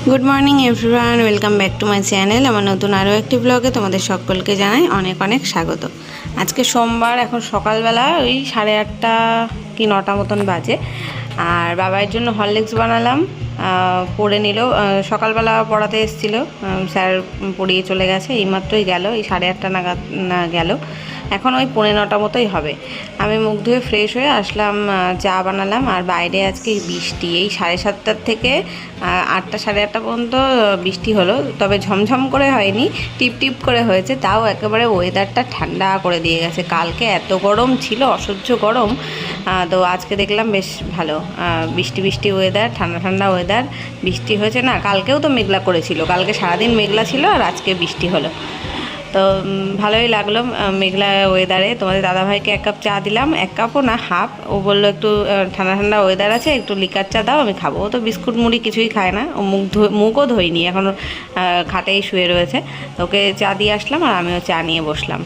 Good morning everyone, welcome back to my channel. আমার নতুন আরও একটি ব্লগে তোমাদের সকলকে জানাই অনেক অনেক স্বাগত। আজকে সোমবার, এখন সকালবেলা ওই 8:30 কি 9টা মতন বাজে। আর বাবার জন্য হরলিক্স বানালাম, পড়ে নিল। সকালবেলা পড়াতে এসেছিলো, স্যার পড়িয়ে চলে গেছে, এইমাত্রই গেল, এই 8:30 নাগাদ গেল। এখন ওই 9:45 মতোই হবে। আমি মুখ ধুয়ে ফ্রেশ হয়ে আসলাম, চা বানালাম। আর বাইরে আজকে বৃষ্টি, এই 7:30 থেকে 8টা 8:30 পর্যন্ত বৃষ্টি হলো, তবে ঝমঝম করে হয়নি, টিপ টিপ করে হয়েছে। তাও একেবারে ওয়েদারটা ঠান্ডা করে দিয়ে গেছে। কালকে এত গরম ছিল, অসহ্য গরম, তো আজকে দেখলাম বেশ ভালো, বৃষ্টি বৃষ্টি ওয়েদার, ঠান্ডা ঠান্ডা ওয়েদার, বৃষ্টি হয়েছে না। কালকেও তো মেঘলা করেছিল, কালকে সারাদিন মেঘলা ছিল, আর আজকে বৃষ্টি হলো, তো ভালোই লাগলো মেঘলা ওয়েদারে। তোমাদের দাদাভাইকে 1 কাপ চা দিলাম, 1 কাপও না, হাফ। ও বললো একটু ঠান্ডা ঠান্ডা ওয়েদার আছে, একটু লিকার চা দাও, আমি খাবো। ও তো বিস্কুট মুড়ি কিছুই খায় না, ও মুখও ধোয়নি, এখনও খাটেই শুয়ে রয়েছে। ওকে চা দিয়ে আসলাম, আর আমিও চা নিয়ে বসলাম।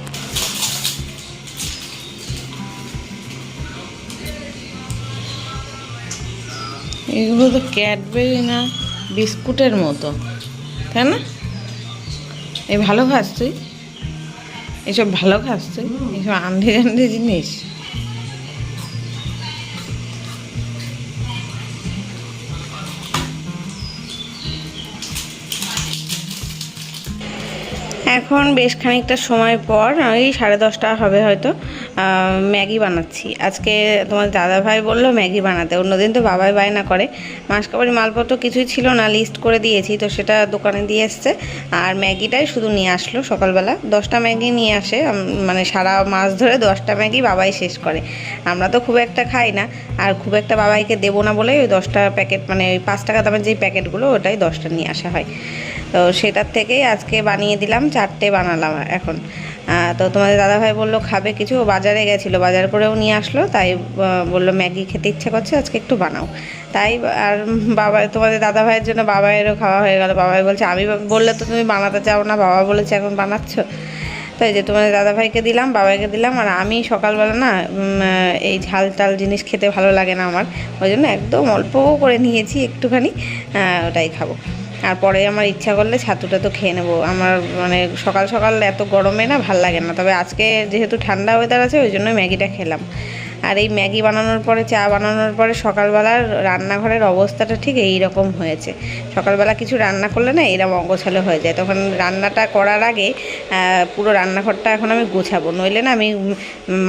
এগুলো তো ক্যাডবেরি না, বিস্কুটের মতো, তাই না? এই ভালো খাস তুই? এসব ভালো খাস তুই? এসব আন্ধে আন্ধে জিনিস। এখন বেশ খানিকটা সময় পর, ওই 10:30 হবে হয়তো, ম্যাগি বানাচ্ছি। আজকে তোমার দাদাভাই বললো ম্যাগি বানাতে, অন্যদিন তো বাবাই বায়না করে। মাসকাবারি মালপত্র কিছুই ছিল না, লিস্ট করে দিয়েছি, তো সেটা দোকানে দিয়ে এসছে। আর ম্যাগিটাই শুধু নিয়ে আসলো সকালবেলা, 10টা ম্যাগি নিয়ে আসে, মানে সারা মাস ধরে 10টা ম্যাগি বাবাই শেষ করে। আমরা তো খুব একটা খাই না, আর খুব একটা বাবাইকে দেবো না বলে ওই 10টা প্যাকেট, মানে ওই 5 টাকা দামের যেই প্যাকেটগুলো, ওটাই 10টা নিয়ে আসা হয়। তো সেটার থেকেই আজকে বানিয়ে দিলাম, 4টে বানালাম এখন। তো তোমাদের দাদাভাই বললো খাবে কিছু, ও বাজারে গেছিলো, বাজার করেও নিয়ে আসলো, তাই বললো ম্যাগি খেতে ইচ্ছা করছে, আজকে একটু বানাও। তাই আর বাবা, তোমাদের দাদাভাইয়ের জন্য বাবাইয়েরও খাওয়া হয়ে গেল। বাবাই বলছে আমি বললে তো তুমি বানাতে চাও না, বাবা বলেছে এখন বানাচ্ছ। তাই যে তোমাদের দাদাভাইকে দিলাম, বাবাইকে দিলাম। আর আমি সকালবেলা না এই ঝাল টাল জিনিস খেতে ভালো লাগে না আমার, ওই জন্য একদম অল্প করে নিয়েছি একটুখানি, ওটাই খাবো। আর পরে আমার ইচ্ছা করলে ছাতুটা তো খেয়ে নেবো। আমার মানে সকাল সকাল এত গরমে না ভাল লাগে না, তবে আজকে যেহেতু ঠান্ডা ওয়েদার আছে, ওই জন্য ম্যাগিটা খেলাম। আর এই ম্যাগি বানানোর পরে, চা বানানোর পরে সকালবেলার রান্নাঘরের অবস্থাটা ঠিক এই রকম হয়েছে। সকালবেলা কিছু রান্না করলে না এরকম অগোছালো হয়ে যায়, তখন রান্নাটা করার আগে পুরো রান্নাঘরটা এখন আমি গোছাবো, নইলে না আমি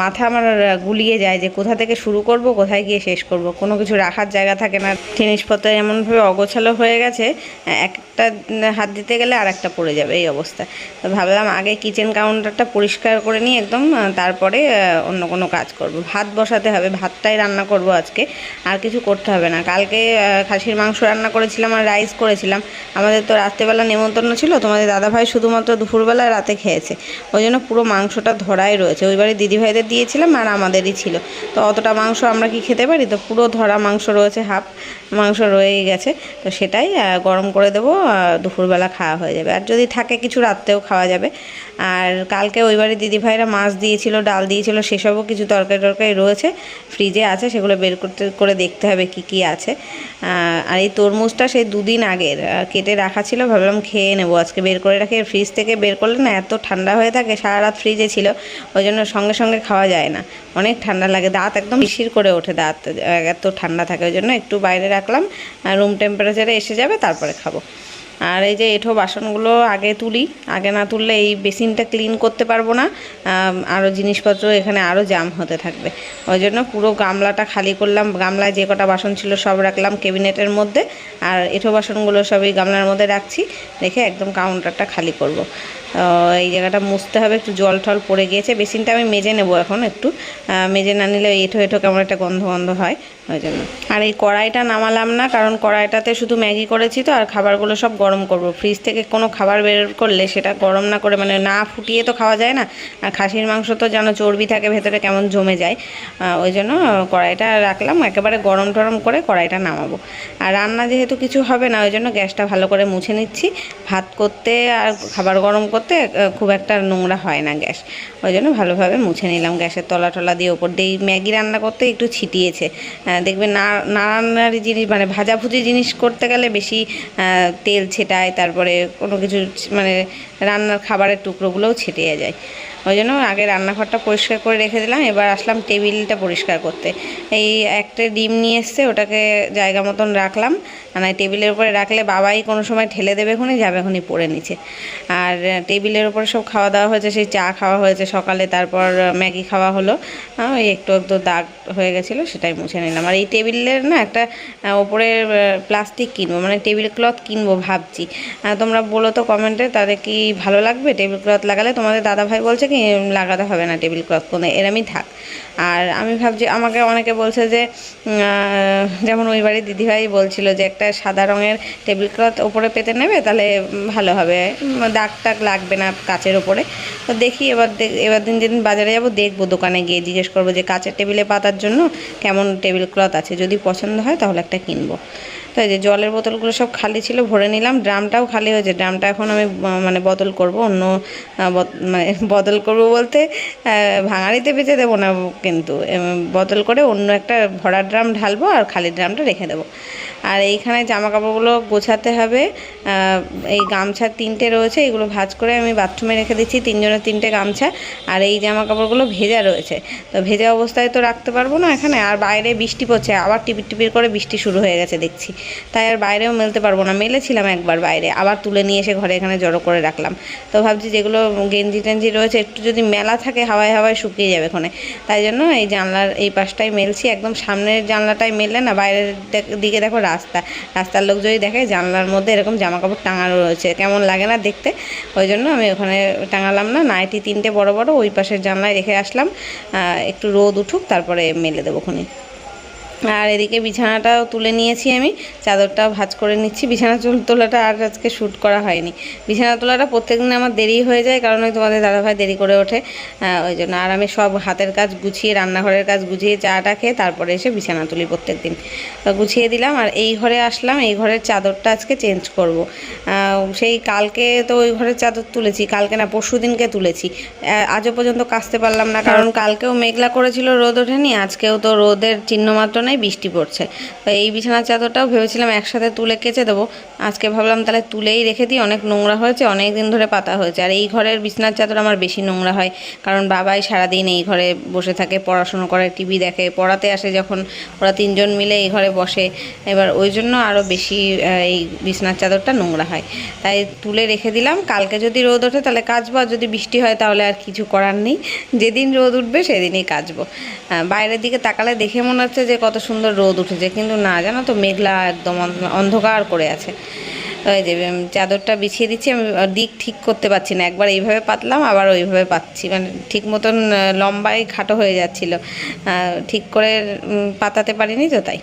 মাথা আমার গুলিয়ে যায় যে কোথা থেকে শুরু করব, কোথায় গিয়ে শেষ করব, কোনো কিছু রাখার জায়গা থাকে না। জিনিসপত্র এমনভাবে অগোছালো হয়ে গেছে, একটা হাত দিতে গেলে আর একটা পড়ে যাবে, এই অবস্থা। তো ভাবলাম আগে কিচেন কাউন্টারটা পরিষ্কার করে নিই একদম, তারপরে অন্য কোনো কাজ করব। ভাত বসাতে হবে, ভাতটাই রান্না করব আজকে, আর কিছু করতে হবে না। কালকে খাসির মাংস রান্না করেছিলাম আর রাইস করেছিলাম। আমাদের তো রাত্রেবেলা নেমন্তন্ন ছিল, তোমাদের দাদাভাই শুধুমাত্র দুপুরবেলা রাতে খেয়েছে, ওই জন্য পুরো মাংসটা ধরাই রয়েছে। ওইবারে দিদিভাইদের দিয়েছিলাম আর আমাদেরই ছিল, তো অতটা মাংস আমরা কি খেতে পারি? তো পুরো ধরা মাংস রয়েছে, হাফ মাংস রয়েই গেছে, তো সেটাই গরম করে দেবো, দুপুরবেলা খাওয়া হয়ে যাবে। আর যদি থাকে কিছু রাত্রেও খাওয়া যাবে। আর কালকে ওইবারে দিদিভাইরা মাছ দিয়েছিল, ডাল দিয়েছিল, সেসবও কিছু তরকারি টরকারি রয়েছে, ফ্রিজে আছে, সেগুলো বের করে দেখতে হবে কি কি আছে। আর এই তরমুজটা সেই 2 দিন আগের কেটে রাখা ছিল, ভাবলাম খেয়ে নেবো আজকে, বের করে রাখি। ফ্রিজ থেকে বের করলে না এত ঠান্ডা হয়ে থাকে, সারা রাত ফ্রিজে ছিল, ওই জন্য সঙ্গে সঙ্গে খাওয়া যায় না, অনেক ঠান্ডা লাগে, দাঁত একদম শিরশির করে ওঠে, দাঁত এত ঠান্ডা থাকে, ওই জন্য একটু বাইরে রাখলাম, রুম টেম্পারেচারে এসে যাবে, তারপরে খাবো। আর এই যে এঁঠো বাসনগুলো আগে তুলি, আগে না তুললে এই বেসিনটা ক্লিন করতে পারবো না, আরও জিনিসপত্র এখানে আরও জাম হতে থাকবে, ওই জন্য পুরো গামলাটা খালি করলাম। গামলায় যে কটা বাসন ছিল সব রাখলাম ক্যাবিনেটের মধ্যে, আর এঁঠো বাসনগুলো সবই গামলার মধ্যে রাখছি, রেখে একদম কাউন্টারটা খালি করব। এই জায়গাটা মুছতে হবে, একটু জল টল পড়ে গিয়েছে। বেসিনটা আমি মেজে নেবো এখন, একটু মেজে না নিলে এঁঠো এঁঠো কেমন একটা গন্ধ গন্ধ হয়, ওই জন্য। আর এই কড়াইটা নামালাম না, কারণ কড়াইটাতে শুধু ম্যাগি করেছি তো, আর খাবারগুলো সব গরম করব। ফ্রিজ থেকে কোনো খাবার বের করলে সেটা গরম না করে মানে না ফুটিয়ে তো খাওয়া যায় না। আর খাসির মাংস তো যেন চর্বি থাকে ভেতরে, কেমন জমে যায়। ওই জন্য কড়াইটা রাখলাম, একেবারে গরম টরম করে কড়াইটা নামাবো। আর রান্না যেহেতু কিছু হবে না, ওই জন্য গ্যাসটা ভালো করে মুছে নিচ্ছি। ভাত করতে আর খাবার গরম করতে খুব একটা নোংরা হয় না গ্যাস, ওই জন্য ভালোভাবে মুছে নিলাম। গ্যাসের তলা টলা দিয়ে ওপর দিয়ে ম্যাগি রান্না করতে একটু ছিটিয়েছে। দেখবে নাড়ানাড়ি জিনিস মানে ভাজাভুজি জিনিস করতে গেলে বেশি তেল ছেটায়, তারপরে কোনো কিছু মানে রান্নার খাবারের টুকরোগুলোও ছিটিয়ে যায়। ওই জন্য আগে রান্নাঘরটা পরিষ্কার করে রেখে দিলাম। এবার আসলাম টেবিলটা পরিষ্কার করতে। এই একটা ডিম নিয়ে এসছে, ওটাকে জায়গা মতন রাখলাম। মানে টেবিলের উপরে রাখলে বাবাই কোনো সময় ঠেলে দেবে, খুনি যাবে, খুনি পড়ে নিচে। আর টেবিলের উপরে সব খাওয়া দাওয়া হয়েছে, সেই চা খাওয়া হয়েছে সকালে, তারপর ম্যাগি খাওয়া হলো। ওই একটু একটু দাগ হয়ে গেছিলো, সেটাই মুছে নিলাম। আর এই টেবিলের না একটা ওপরে প্লাস্টিক কিনবো, মানে টেবিল ক্লথ কিনবো ভাবছি। তোমরা বলো তো কমেন্টে, তাদের কি ভালো লাগবে টেবিল ক্লথ লাগালে? তোমাদের দাদাভাই বলছে কি লাগাতে হবে না টেবিল ক্লথ, কোনো এরমই থাক। আর আমি ভাবছি, আমাকে অনেকে বলছে যে যেমন ওই বাড়ির দিদিভাই বলছিল যে একটা সাদা রঙের টেবিল ক্লথ ওপরে পেতে নেবে, তাহলে ভালো হবে, দাগ টাগ লাগবে না কাচের ওপরে। তো দেখি এবার দিন যেদিন বাজারে যাব দেখবো, দোকানে গিয়ে জিজ্ঞেস করবো যে কাচের টেবিলে পাতার জন্য কেমন টেবিল ক্লথ আছে, যদি পছন্দ হয় তাহলে একটা কিনবো। তো এই যে জলের বোতলগুলো সব খালি ছিল, ভরে নিলাম। ড্রামটাও খালি হয়েছে, ড্রামটা এখন আমি মানে বদল করব, অন্য মানে বদল করব বলতে ভাঙাড়িতে বেঁচে দেবো না, কিন্তু বদল করে অন্য একটা ভরা ড্রাম ঢালবো আর খালি ড্রামটা রেখে দেবো। আর এইখানে জামা কাপড়গুলো গোছাতে হবে। এই গামছা 3টে রয়েছে, এগুলো ভাঁজ করে আমি বাথরুমে রেখে দিচ্ছি, 3জনের 3টে গামছা। আর এই জামা কাপড়গুলো ভেজা রয়েছে, তো ভেজা অবস্থায় তো রাখতে পারবো না এখানে। আর বাইরে বৃষ্টি পড়ছে, আবার টিপির টিপির করে বৃষ্টি শুরু হয়ে গেছে দেখছি, তাই আর বাইরেও মেলতে পারবো না। মেলেছিলাম একবার বাইরে, আবার তুলে নিয়ে এসে ঘরে এখানে জড়ো করে রাখলাম। তো ভাবছি যেগুলো গেঞ্জি টেঞ্জি রয়েছে একটু যদি মেলা থাকে হাওয়ায় হাওয়ায় শুকিয়ে যাবে ওখানে, তাই জন্য এই জানলার এই পাশটাই মেলছি। একদম সামনের জানলাটাই মেললে না, বাইরের দিকে দেখো রাস্তার লোক যদি দেখে জানলার মধ্যে এরকম জামা কাপড় টাঙানো রয়েছে, কেমন লাগে না দেখতে। ওই জন্য আমি ওখানে টাঙালাম না, নাইটি 3টে বড় বড় ওই পাশের জানলায় রেখে আসলাম। একটু রোদ উঠুক, তারপরে মেলে দেবো ওখানে। আর এদিকে বিছানাটাও তুলে নিয়েছি, আমি চাদরটাও ভাঁজ করে নিচ্ছি। বিছানা তোলাটা আর আজকে শ্যুট করা হয়নি। বিছানা তোলাটা প্রত্যেকদিন আমার দেরি হয়ে যায়, কারণ ওই তোমাদের দাদাভাই দেরি করে ওঠে, ওই জন্য। আর আমি সব হাতের কাজ গুছিয়ে, রান্নাঘরের কাজ গুছিয়ে, চাটা খেয়ে তারপরে এসে বিছানা তুলি প্রত্যেক দিন। তো গুছিয়ে দিলাম। আর এই ঘরে আসলাম, এই ঘরের চাদরটা আজকে চেঞ্জ করব। সেই কালকে তো ওই ঘরের চাদর তুলেছি, কালকে না পরশু দিনকে তুলেছি, আজও পর্যন্ত কাচতে পারলাম না, কারণ কালকেও মেঘলা করেছিল, রোদ ওঠেনি। আজকেও তো রোদের চিহ্ন মাত্র নাই, বৃষ্টি পড়ছে। তো এই বিছানার চাদরটাও ভেবেছিলাম একসাথে তুলে কেচে দেবো, আজকে ভাবলাম তাহলে তুলেই রেখে দিই, অনেক নোংরা হয়েছে, অনেক দিন ধরে পাতা হয়েছে। আর এই ঘরের বিছানার চাদর আমার বেশি নোংরা হয়, কারণ বাবাই সারাদিন এই ঘরে বসে থাকে, পড়াশুনো করে, টিভি দেখে, পড়াতে আসে যখন, ওরা 3জন মিলে এই ঘরে বসে, এবার ওই জন্য আরও বেশি এই বিছানার চাদরটা নোংরা হয়, তাই তুলে রেখে দিলাম। কালকে যদি রোদ ওঠে তাহলে কাচবো, আর যদি বৃষ্টি হয় তাহলে আর কিছু করার নেই, যেদিন রোদ উঠবে সেদিনই কাচবো। বাইরের দিকে তাকালে দেখে মনে হচ্ছে যে কত সুন্দর রোদ উঠেছে, কিন্তু না, জানো তো মেঘলা একদম অন্ধকার করে আছে। ওই যে চাদরটা বিছিয়ে দিচ্ছি, আমি দিক ঠিক করতে পারছি না, একবার এইভাবে পাতলাম আবার ওইভাবে পাচ্ছি, মানে ঠিক মতন লম্বাই খাটো হয়ে যাচ্ছিল, ঠিক করে পাতাতে পারিনি তো, তাই।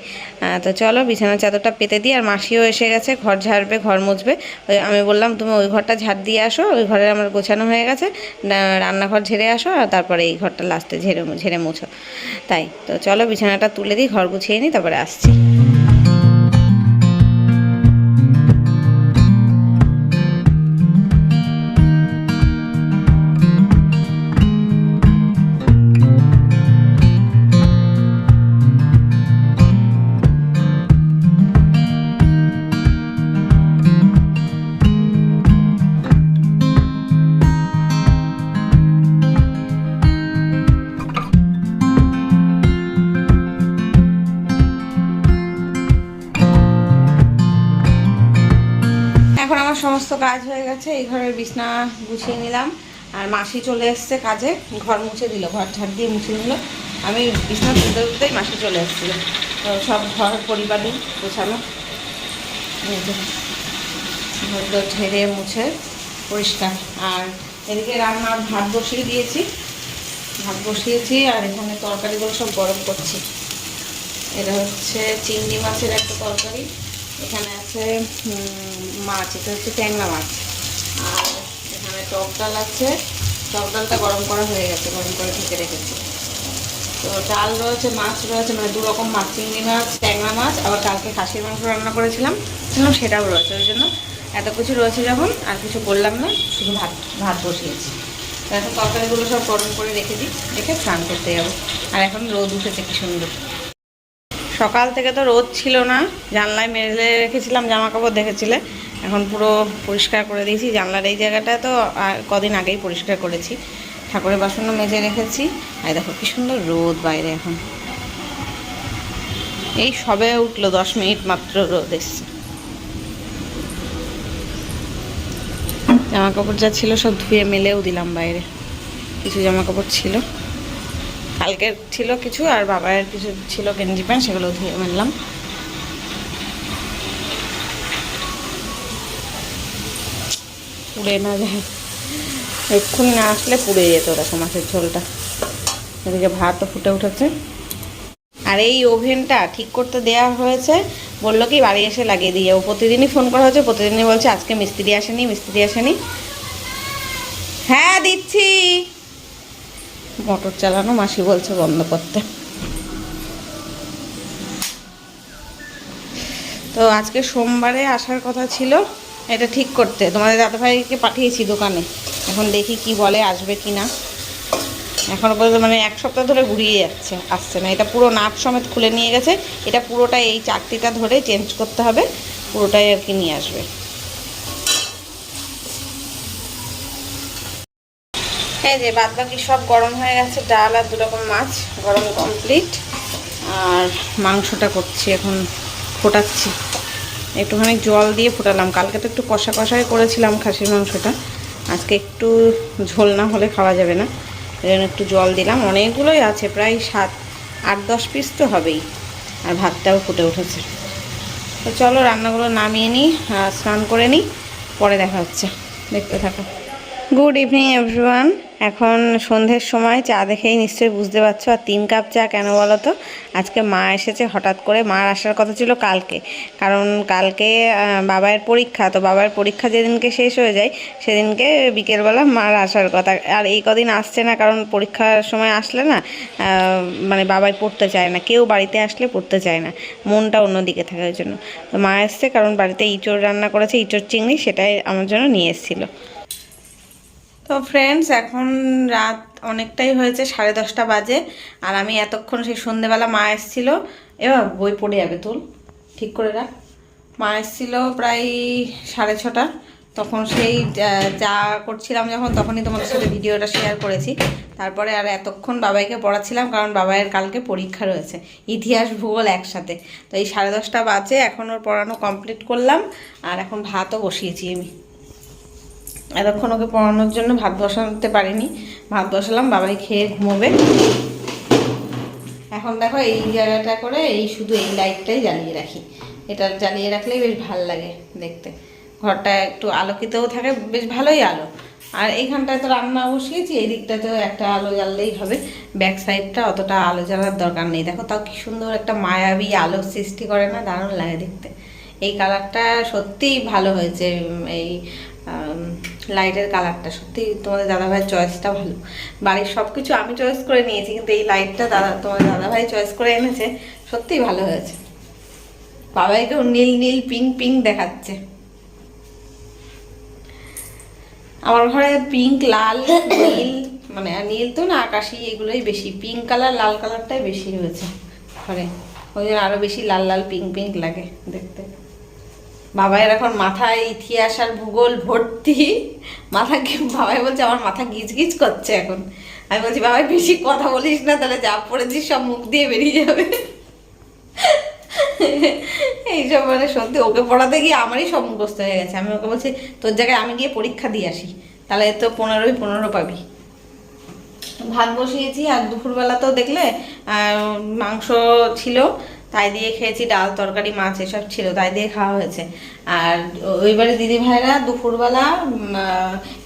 তো চলো বিছানার চাদরটা পেতে দিই। আর মাসিও এসে গেছে, ঘর ঝাড়বে, ঘর মুছবে। আমি বললাম তুমি ওই ঘরটা ঝাড় দিয়ে আসো, ওই ঘরে আমার গোছানো হয়ে গেছে, রান্নাঘর ঝেড়ে আসো, আর তারপরে এই ঘরটা লাস্টে ঝেড়ে মুছো। তাই তো চলো বিছানাটা তুলে দিই, ঘর গুছিয়ে নিই, তারপরে আসছি। সমস্ত কাজ হয়ে গেছে, এই ঘরের বিছনা গুছিয়ে নিলাম। আর মাসি চলে এসছে কাজে, ঘর মুছে দিল, ঘর ঝাড় দিয়ে মুছে দিল। আমি বিছনা তুলতে তুলতেই মাসি চলে এসেছিল, তো সব ঘর পরিবারই গোছানো, ঘরগুলো ঝেড়ে মুছে পরিষ্কার। আর এদিকে রান্নার ভাত বসিয়েছি, আর এখানে তরকারিগুলো সব গরম করছি। এটা হচ্ছে চিংড়ি মাছের একটা তরকারি, এখানে আছে মাছ, এটা হচ্ছে ট্যাংরা মাছ। আর এখানে টক ডাল আছে, টক ডালটা গরম করা হয়ে গেছে, গরম করে ঢেকে রেখেছি। তো ডাল রয়েছে, মাছ রয়েছে, মানে 2 রকম মাছ, চিংড়ি মাছ, ট্যাংরা মাছ, আবার কালকে খাসির মাংস রান্না করেছিলাম সেটাও রয়েছে। ওই জন্য এত কিছু রয়েছে যখন আর কিছু করলাম না, শুধু ভাত বসিয়েছি। তো এখন তরকারিগুলো সব গরম করে রেখে দিই, রেখে স্নান করতে যাবো। আর এখন রোদ উঠেছে কি সুন্দর। সকাল থেকে তো রোদ ছিল না, জানলায় মেলে রেখেছিলাম জামা কাপড়, দেখেছিলে। এখন পুরো পরিষ্কার করে দিয়েছি জানলার এই জায়গাটা, তো কদিন আগেই পরিষ্কার করেছি। ঠাকুরের বাসনও মেজে রেখেছি। আর দেখো কি সুন্দর রোদ বাইরে, এখন এই সবে উঠলো, 10 মিনিট মাত্র রোদ এসছে। জামা কাপড় যা ছিল সব ধুয়ে মেলেও দিলাম বাইরে। কিছু জামা কাপড় ছিল, কালকের ছিল কিছু, আর বাবার কিছু ছিল গেঞ্জি প্যান্ট, সেগুলো ধুয়ে মেললাম। পুড়ে না যায়, এক্ষুনি না আসলে পুড়ে যেত। দেখো মাছের ঝোলটা, এদিকে ভাতও ফুটে উঠেছে। আর এই ওভেনটা ঠিক করতে দেওয়া হয়েছে, বললো কি বাড়ি এসে লাগিয়ে দিয়ে যাবো। প্রতিদিনই ফোন করা হচ্ছে, প্রতিদিনই বলছে আজকে মিস্ত্রি আসেনি, মিস্ত্রি আসেনি। হ্যাঁ দিচ্ছি। মোটর চালানো, মাসি বলছে বন্ধ করতে। তো আজকে সোমবারে আসার কথা ছিল এটা ঠিক করতে, তোমাদের দাদাভাইকে পাঠিয়েছি দোকানে। এখন দেখি কি বলে, আসবে কি না। এখনও পর্যন্ত মানে 1 সপ্তাহ ধরে ঘুরিয়ে যাচ্ছে, আসছে না। এটা পুরো নাট সমেত খুলে নিয়ে গেছে, এটা পুরোটাই এই চাকতিটা ধরে চেঞ্জ করতে হবে, পুরোটাই আর কি নিয়ে আসবে। এই যে বাদ বাকি সব গরম হয়ে গেছে, ডাল আর 2 রকম মাছ গরম কমপ্লিট। আর মাংসটা করছি এখন, ফোটাচ্ছি। একটুখানি জল দিয়ে ফোটালাম, কালকে তো একটু কষা কষাই করেছিলাম খাসির মাংসটা, আজকে একটু ঝোল না হলে খাওয়া যাবে না, এই জন্য একটু জল দিলাম। অনেকগুলোই আছে, প্রায় 8-10 পিস তো হবেই। আর ভাতটাও ফুটে উঠেছে। তো চলো রান্নাগুলো নামিয়ে নিই, স্নান করে নিই, পরে দেখা হচ্ছে, দেখতে থাকো। Good evening everyone. এখন সন্ধ্যের সময়, চা দেখেই নিশ্চয়ই বুঝতে পারছো। আর 3 কাপ চা কেন বলো তো? আজকে মা এসেছে হঠাৎ করে। মার আসার কথা ছিল কালকে, কারণ কালকে বাবার পরীক্ষা। তো বাবার পরীক্ষা যেদিনকে শেষ হয়ে যায় সেদিনকে বিকেলবেলা মার আসার কথা। আর এই কদিন আসছে না, কারণ পরীক্ষার সময় আসলে না মানে বাবাই পড়তে চায় না, কেউ বাড়িতে আসলে পড়তে চায় না, মনটা অন্যদিকে থাকে। ওই জন্য তো মা এসছে, কারণ বাড়িতে ইঁচড় রান্না করেছে, ইঁচড় চিংড়ি, সেটাই আমার জন্য নিয়ে এসেছিলো। তো ফ্রেন্ডস, এখন রাত অনেকটাই হয়েছে, 10:30 বাজে। আর আমি এতক্ষণ সেই সন্ধেবেলা মা এসেছিল, এবার বই পড়ে যাবে, তুল ঠিক করে রাখ। মা এসেছিল প্রায় 6:30, তখন সেই চা করছিলাম যখন, তখনই তোমাদের সাথে ভিডিওটা শেয়ার করেছি। তারপরে আর এতক্ষণ বাবাইকে পড়াচ্ছিলাম, কারণ বাবাইয়ের কালকে পরীক্ষা রয়েছে, ইতিহাস ভূগোল একসাথে। তো এই 10:30 বাজে, এখন ওর পড়ানো কমপ্লিট করলাম। আর এখন ভাতও বসিয়েছি আমি। এতক্ষণ ওকে পড়ানোর জন্য ভাত বসাতে পারিনি, ভাত বসালাম, বাবাই খেয়ে ঘুমোবে। এখন দেখো এই জায়গাটা করে এই শুধু এই লাইটটাই জ্বালিয়ে রাখি, এটা জ্বালিয়ে রাখলেই বেশ ভাল লাগে দেখতে, ঘরটা একটু আলোকিতও থাকে, বেশ ভালোই আলো। আর এইখানটায় তো রান্না বসিয়েছি, এই দিকটাতেও একটা আলো জ্বাললেই হবে, ব্যাক সাইডটা অতটা আলো জ্বালার দরকার নেই। দেখো তাও কি সুন্দর একটা মায়াবী আলো সৃষ্টি করে না, দারুণ লাগে দেখতে। এই কালারটা সত্যিই ভালো হয়েছে, এই লাইটের কালারটা সত্যি তোমাদের দাদাভাইয়ের চয়েসটা ভালো। বাড়ির সব কিছু আমি চয়েস করে নিয়েছি, কিন্তু এই লাইটটা তোমাদের দাদাভাই চয়েস করে এনেছে, সত্যিই ভালো হয়েছে। বাবাইকেও নীল নীল পিঙ্ক পিঙ্ক দেখাচ্ছে। আমার ঘরে পিঙ্ক, লাল, নীল, মানে নীল তো না, আকাশি, এগুলোই বেশি। পিঙ্ক কালার, লাল কালারটাই বেশি হয়েছে ঘরে, ওই জন্য আরো বেশি লাল লাল পিঙ্ক পিঙ্ক লাগে দেখতে। বাবাইয়ের এখন মাথায় ইতিহাস আর ভূগোল ভর্তি, মাথা বাবাই বলছে আমার মাথা গিজ গিজ করছে এখন। আমি বলছি বাবাই বেশি কথা বলিস না, তাহলে যা পড়েছিস সব মুখ দিয়ে বেরিয়ে যাবে। এইসব মানে সত্যি ওকে পড়াতে গিয়ে আমারই সব মুখস্থ হয়ে গেছে। আমি ওকে বলছি তোর জায়গায় আমি গিয়ে পরীক্ষা দিয়ে আসি, তাহলে তো 15 পাবি। ভাত বসিয়েছি, আর দুপুরবেলা তো দেখলে মাংস ছিল, তাই দিয়ে খেয়েছি, ডাল তরকারি মাছ এসব ছিল, তাই দিয়ে খাওয়া হয়েছে। আর ওইবারে দিদি ভাইরা দুপুরবেলা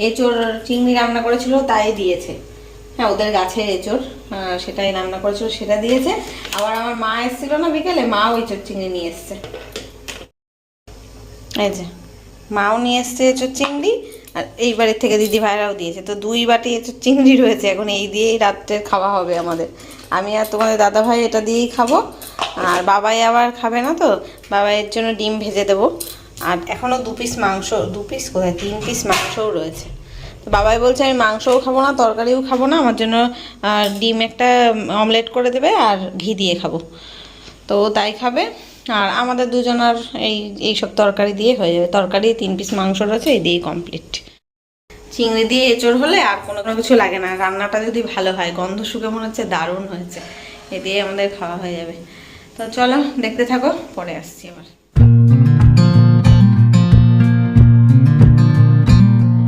এঁচোড় চিংড়ি রান্না করেছিল, তাই দিয়েছে। হ্যাঁ, ওদের গাছের এঁচোড়, সেটাই রান্না করেছিল, সেটা দিয়েছে। আবার আমার মা এসেছিল না বিকেলে, মা ওই এঁচোড় চিংড়ি নিয়ে এসছে। এই যে মাও নিয়ে এসছে এঁচোড় চিংড়ি, আর এই বাড়ির থেকে দিদি ভাইরাও দিয়েছে, তো 2 বাটি এঁচোড় চিংড়ি রয়েছে। এখন এই দিয়েই রাত্রের খাওয়া হবে আমাদের। আমি আর তোমাদের দাদা ভাই এটা দিয়েই খাবো, আর বাবাই আবার খাবে না, তো বাবাইয়ের জন্য ডিম ভেজে দেবো। আর এখনও 2 পিস মাংস, 2 পিস কোথায় 3 পিস মাংসও রয়েছে। তো বাবাই বলছে আমি মাংসও খাবো না, তরকারিও খাবো না, আমার জন্য ডিম একটা অমলেট করে দেবে আর ঘি দিয়ে খাবো। তো ও তাই খাবে, আর আমাদের দুজনের এইসব তরকারি দিয়ে হয়ে যাবে। তরকারি 3 পিস মাংস রয়েছে, এই দিয়েই কমপ্লিট। চিংড়ি দিয়ে এঁচোড় হলে আর কোনো কিছু লাগে না। রান্নাটা যদি ভালো হয়, গন্ধ শুকে মনে হচ্ছে দারুণ হয়েছে, এ দিয়ে আমাদের খাওয়া হয়ে যাবে। তো চলো দেখতে থাকো, পরে আসছি আবার।